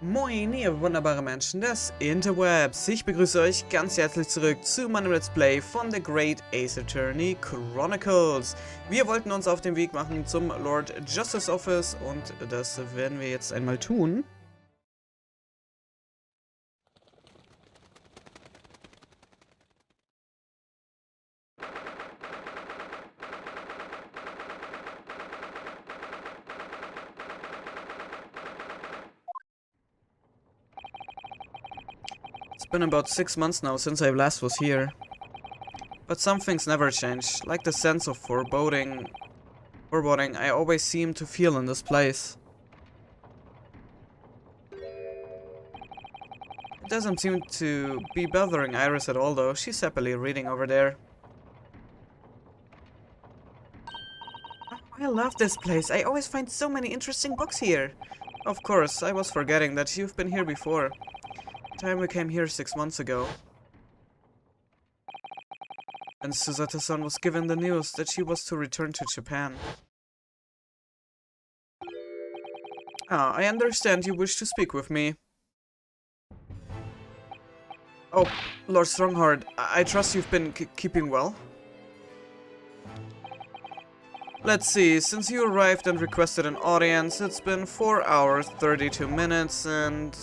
Moin, ihr wunderbare Menschen des Interwebs. Ich begrüße euch ganz herzlich zurück zu meinem Let's Play von The Great Ace-Attorney Chronicles. Wir wollten uns auf den Weg machen zum Lord Justice Office und das werden wir jetzt einmal tun. It's been about 6 months now since I last was here. But some things never change, like the sense of foreboding I always seem to feel in this place. It doesn't seem to be bothering Iris at all though, she's happily reading over there. I love this place, I always find so many interesting books here. Of course, I was forgetting that you've been here before. Time we came here 6 months ago. And Suzette-san was given the news that she was to return to Japan. Ah, I understand you wish to speak with me. Oh, Lord Stronghart, I trust you've been keeping well? Let's see, since you arrived and requested an audience, it's been 4 hours, 32 minutes, and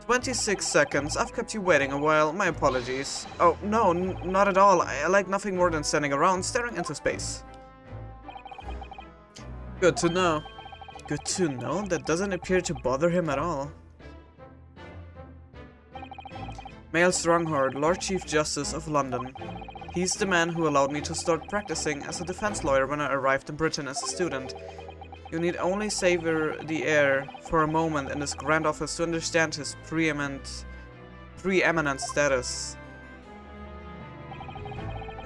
26 seconds. I've kept you waiting a while. My apologies. Oh, no, not at all. I like nothing more than standing around, staring into space. Good to know. Good to know? That doesn't appear to bother him at all. Male Stronghart, Lord Chief Justice of London. He's the man who allowed me to start practicing as a defense lawyer when I arrived in Britain as a student. You need only savor the air for a moment in his grand office to understand his preeminent status.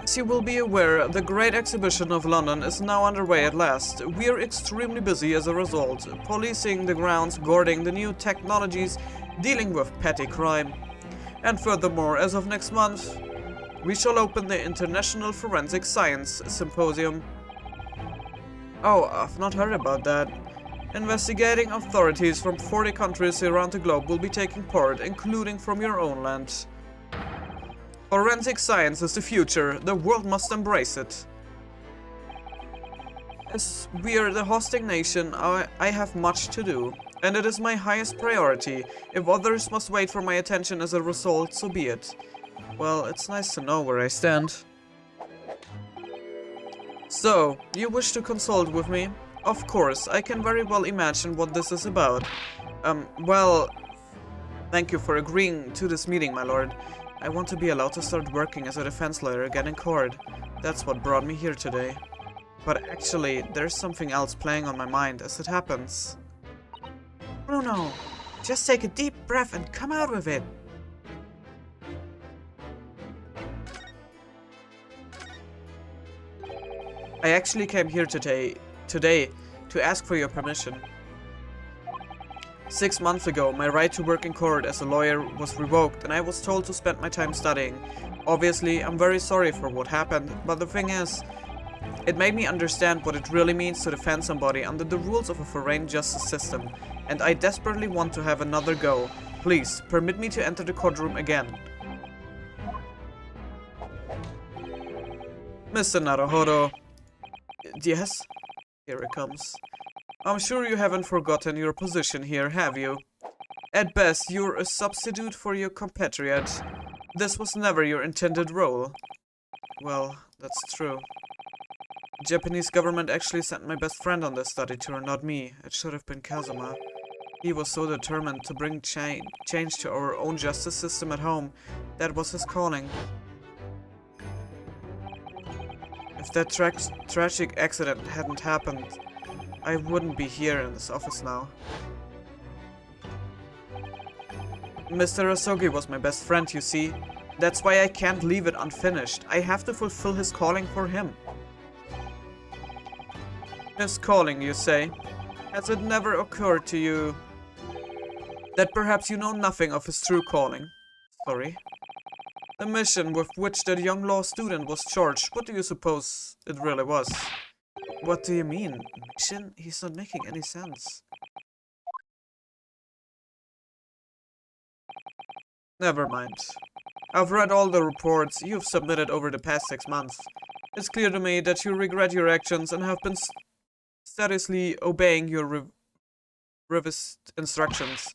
As you will be aware, the Great Exhibition of London is now underway at last. We're extremely busy as a result, policing the grounds, guarding the new technologies, dealing with petty crime. And furthermore, as of next month, we shall open the International Forensic Science Symposium. Oh, I've not heard about that. Investigating authorities from 40 countries around the globe will be taking part, including from your own land. Forensic science is the future. The world must embrace it. As we are the hosting nation, I have much to do, and it is my highest priority. If others must wait for my attention as a result, so be it. Well, it's nice to know where I stand. So, you wish to consult with me? Of course, I can very well imagine what this is about. Well, thank you for agreeing to this meeting, my lord. I want to be allowed to start working as a defense lawyer again in court. That's what brought me here today. But actually, there's something else playing on my mind as it happens. Bruno, just take a deep breath and come out with it. I actually came here today to ask for your permission. 6 months ago, my right to work in court as a lawyer was revoked and I was told to spend my time studying. Obviously, I'm very sorry for what happened, but the thing is, it made me understand what it really means to defend somebody under the rules of a foreign justice system, and I desperately want to have another go. Please, permit me to enter the courtroom again. Mr. Naruhodo. Yes? Here it comes. I'm sure you haven't forgotten your position here, have you? At best, you're a substitute for your compatriot. This was never your intended role. Well, that's true. The Japanese government actually sent my best friend on this study tour, not me. It should have been Kazuma. He was so determined to bring change to our own justice system at home. That was his calling. If that tragic accident hadn't happened, I wouldn't be here in this office now. Mr. Asogi was my best friend, you see. That's why I can't leave it unfinished. I have to fulfill his calling for him. His calling, you say? Has it never occurred to you that perhaps you know nothing of his true calling? Sorry. The mission with which the young law student was charged, what do you suppose it really was? What do you mean? Mission? He's not making any sense. Never mind. I've read all the reports you've submitted over the past 6 months. It's clear to me that you regret your actions and have been steadily obeying your revised instructions.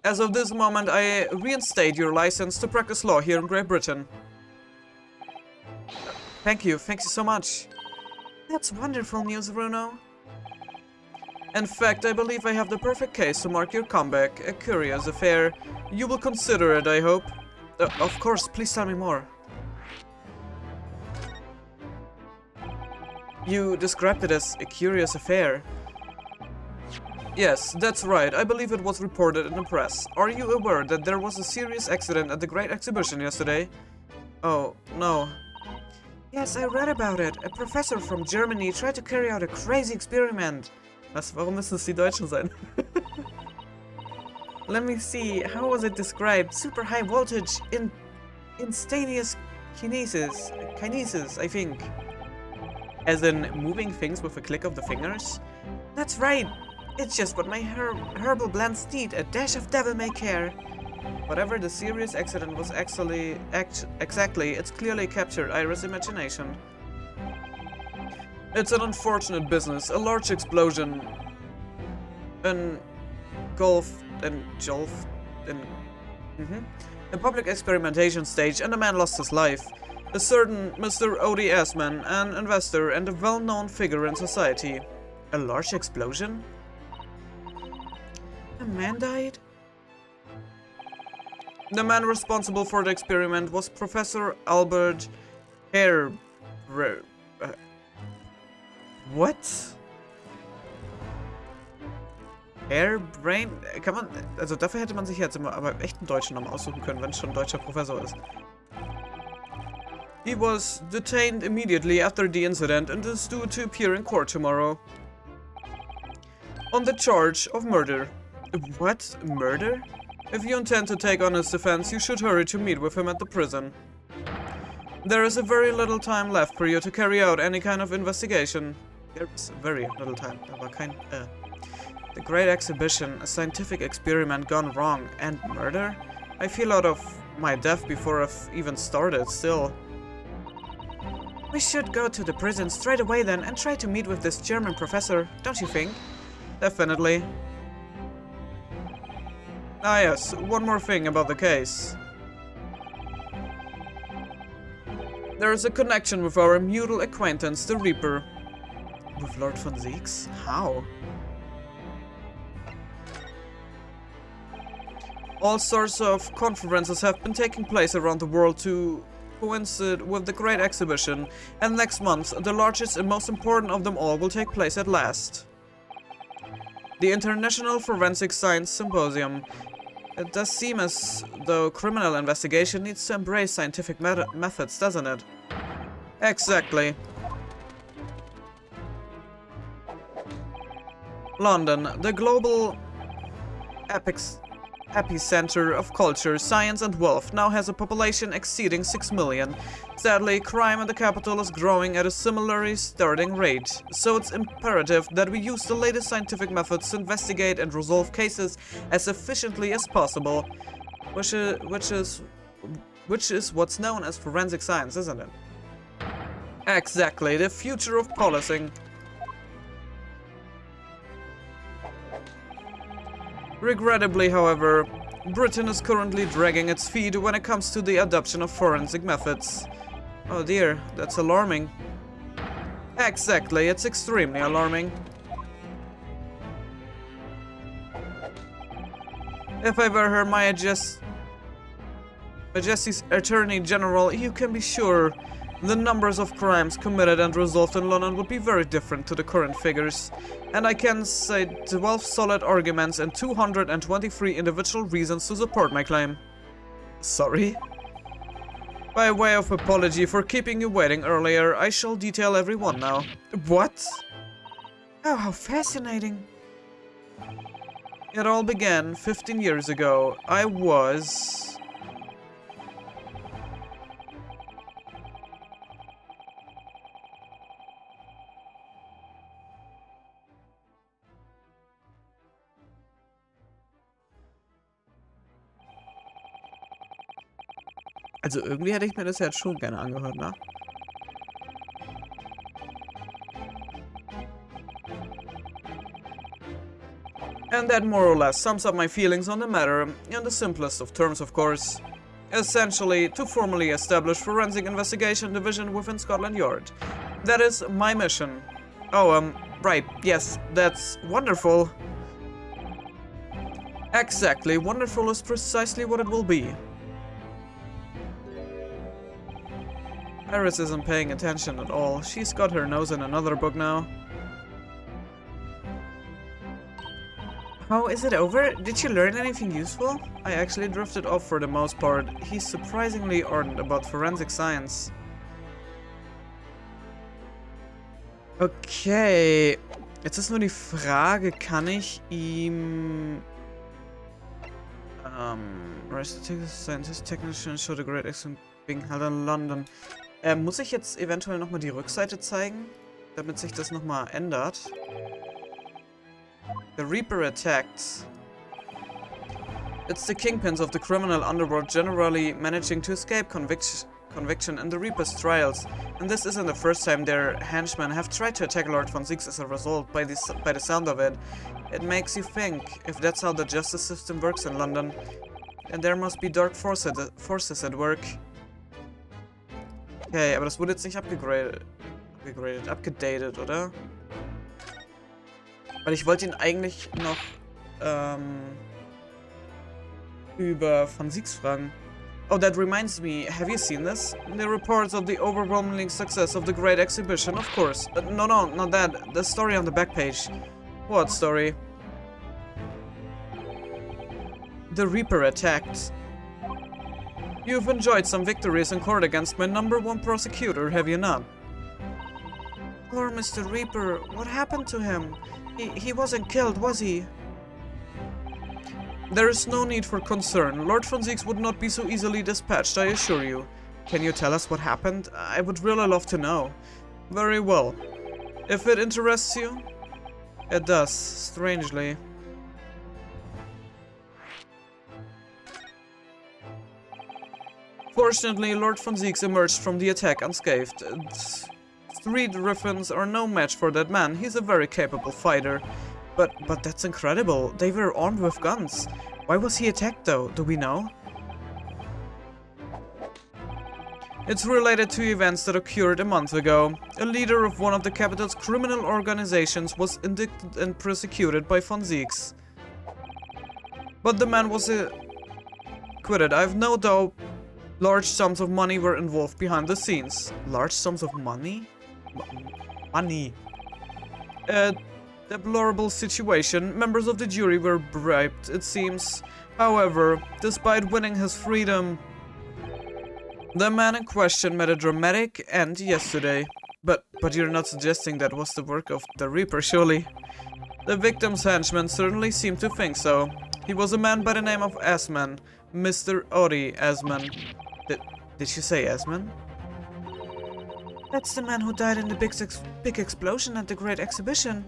As of this moment, I reinstate your license to practice law here in Great Britain. Thank you so much. That's wonderful news, Runo. In fact, I believe I have the perfect case to mark your comeback. A curious affair. You will consider it, I hope. Of course, please tell me more. You described it as a curious affair. Yes, that's right. I believe it was reported in the press. Are you aware that there was a serious accident at the Great Exhibition yesterday? Oh, no. Yes, I read about it. A professor from Germany tried to carry out a crazy experiment. Was, warum müssen es die Deutschen sein? Let me see. How was it described? Super high voltage instantaneous kinesis, I think. As in moving things with a click of the fingers? That's right. It's just what my herbal blends need, a dash of devil-may-care. Whatever the serious accident was exactly, it's clearly captured Ira's imagination. It's an unfortunate business, a large explosion, a public experimentation stage, and a man lost his life. A certain Mr. O.D. Assman, an investor and a well-known figure in society. A large explosion? A man died? The man responsible for the experiment was Professor Albert what? Hairbrain? Kann man, also dafür hätte man sich jetzt immer aber echt einen deutschen Namen aussuchen können, wenn es schon ein deutscher Professor ist. He was detained immediately after the incident and is due to appear in court tomorrow. On the charge of murder. What? Murder? If you intend to take on his defense, you should hurry to meet with him at the prison. There is a very little time left for you to carry out any kind of investigation. There is very little time, aber kein, The Great Exhibition, a scientific experiment gone wrong, and murder? I feel out of my depth before I've even started, still. We should go to the prison straight away then and try to meet with this German professor, don't you think? Definitely. Ah yes, one more thing about the case. There is a connection with our mutual acquaintance, the Reaper. With Lord von Zieks? How? All sorts of conferences have been taking place around the world to coincide with the Great Exhibition, and next month, the largest and most important of them all will take place at last. The International Forensic Science Symposium. It does seem as though criminal investigation needs to embrace scientific methods, doesn't it? Exactly. London, the global epicenter of culture, science and wealth, now has a population exceeding 6 million. Sadly, crime in the capital is growing at a similarly startling rate, so it's imperative that we use the latest scientific methods to investigate and resolve cases as efficiently as possible, which is what's known as forensic science, isn't it? Exactly, the future of policing. Regrettably, however, Britain is currently dragging its feet when it comes to the adoption of forensic methods. Oh dear, that's alarming. Exactly, it's extremely alarming. If I were Her Majesty's Attorney General, you can be sure the numbers of crimes committed and resolved in London would be very different to the current figures. And I can cite 12 solid arguments and 223 individual reasons to support my claim. Sorry? By way of apology for keeping you waiting earlier, I shall detail every one now. What? Oh, how fascinating. It all began 15 years ago. I was... Also irgendwie hätte ich mir das jetzt schon gerne angehört, ne? And that more or less sums up my feelings on the matter, in the simplest of terms, of course. Essentially, to formally establish Forensic Investigation Division within Scotland Yard. That is my mission. Oh, right, yes, that's wonderful. Exactly, wonderful is precisely what it will be. Iris isn't paying attention at all. She's got her nose in another book now. Oh, is it over? Did you learn anything useful? I actually drifted off for the most part. He's surprisingly ardent about forensic science. Okay. Jetzt ist nur die Frage, kann ich ihm... Scientist, Technician, showed a great excellent being held in London. Muss ich jetzt eventuell nochmal die Rückseite zeigen, damit sich das nochmal ändert? The Reaper attacked. It's the kingpins of the criminal underworld generally managing to escape conviction in the Reaper's trials, and this isn't the first time their henchmen have tried to attack Lord von Zieks as a result. By the sound of it, it makes you think, if that's how the justice system works in London, then there must be dark forces at work. Okay, aber das wurde jetzt nicht abgedatet, oder? Weil ich wollte ihn eigentlich noch über von Zieks fragen. Oh, that reminds me, have you seen this? The reports of the overwhelming success of the great exhibition, of course. No, not that. The story on the back page. What story? The Reaper attacked. You've enjoyed some victories in court against my #1 prosecutor, have you not? Poor Mr. Reaper, what happened to him? He wasn't killed, was he? There is no need for concern. Lord von Zieks would not be so easily dispatched, I assure you. Can you tell us what happened? I would really love to know. Very well. If it interests you? It does, strangely. Fortunately, Lord von Zieks emerged from the attack unscathed. 3 griffins are no match for that man. He's a very capable fighter. But that's incredible. They were armed with guns. Why was he attacked though? Do we know? It's related to events that occurred a month ago. A leader of one of the capital's criminal organizations was indicted and prosecuted by von Zieks. But the man was acquitted. I have no doubt large sums of money were involved behind the scenes. Large sums of money? Money. A deplorable situation. Members of the jury were bribed, it seems. However, despite winning his freedom, the man in question met a dramatic end yesterday. But you're not suggesting that was the work of the Reaper, surely? The victim's henchmen certainly seem to think so. He was a man by the name of Asman, Mr. Ori Asman. Did you say Asman? That's the man who died in the big explosion at the Great Exhibition.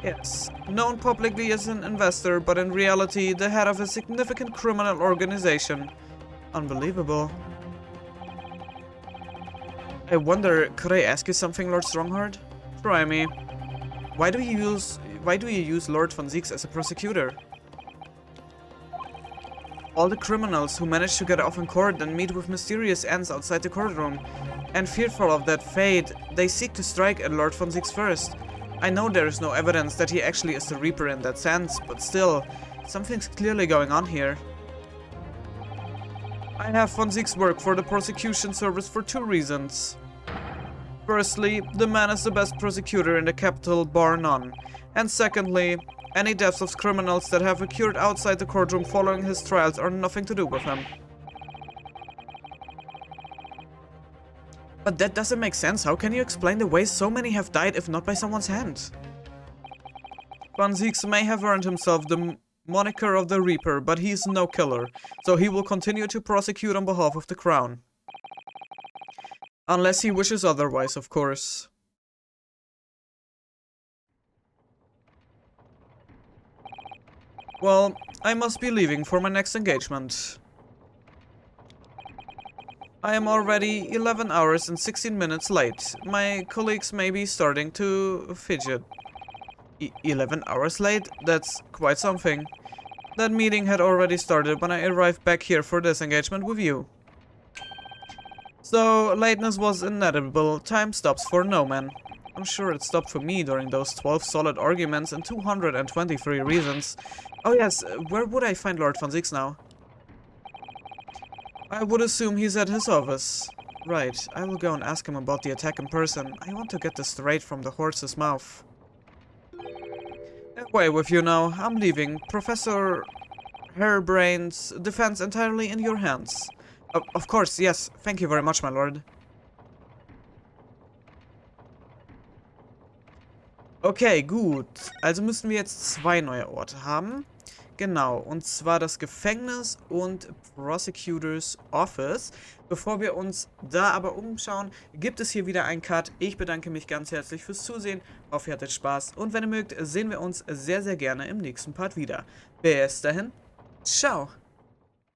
Yes, known publicly as an investor, but in reality the head of a significant criminal organization. Unbelievable. I wonder, could I ask you something, Lord Stronghart? Try me. Why do you use Lord von Zieks as a prosecutor? All the criminals who manage to get off in court and meet with mysterious ends outside the courtroom, and fearful of that fate, they seek to strike at Lord von Zieks first. I know there is no evidence that he actually is the Reaper in that sense, but still, something's clearly going on here. I have von Zieks work for the prosecution service for 2 reasons. Firstly, the man is the best prosecutor in the capital, bar none. And secondly, any deaths of criminals that have occurred outside the courtroom following his trials are nothing to do with him. But that doesn't make sense. How can you explain the way so many have died if not by someone's hand? Von Zieks may have earned himself the moniker of the Reaper, but he's no killer, so he will continue to prosecute on behalf of the Crown. Unless he wishes otherwise, of course. Well, I must be leaving for my next engagement. I am already 11 hours and 16 minutes late. My colleagues may be starting to fidget. 11 hours late? That's quite something. That meeting had already started when I arrived back here for this engagement with you. So, lateness was inevitable. Time stops for no man. I'm sure it stopped for me during those 12 solid arguments and 223 reasons. Oh yes, where would I find Lord von Zieks now? I would assume he's at his office. Right, I will go and ask him about the attack in person. I want to get this straight from the horse's mouth. Away with you now. I'm leaving. Professor Hairbrain's defense entirely in your hands. Of course, yes. Thank you very much, my lord. Okay, gut. Also müssen wir jetzt zwei neue Orte haben. Genau, und zwar das Gefängnis und Prosecutor's Office. Bevor wir uns da aber umschauen, gibt es hier wieder einen Cut. Ich bedanke mich ganz herzlich fürs Zusehen. Hoffe, ihr hattet Spaß. Und wenn ihr mögt, sehen wir uns sehr, sehr gerne im nächsten Part wieder. Bis dahin, ciao.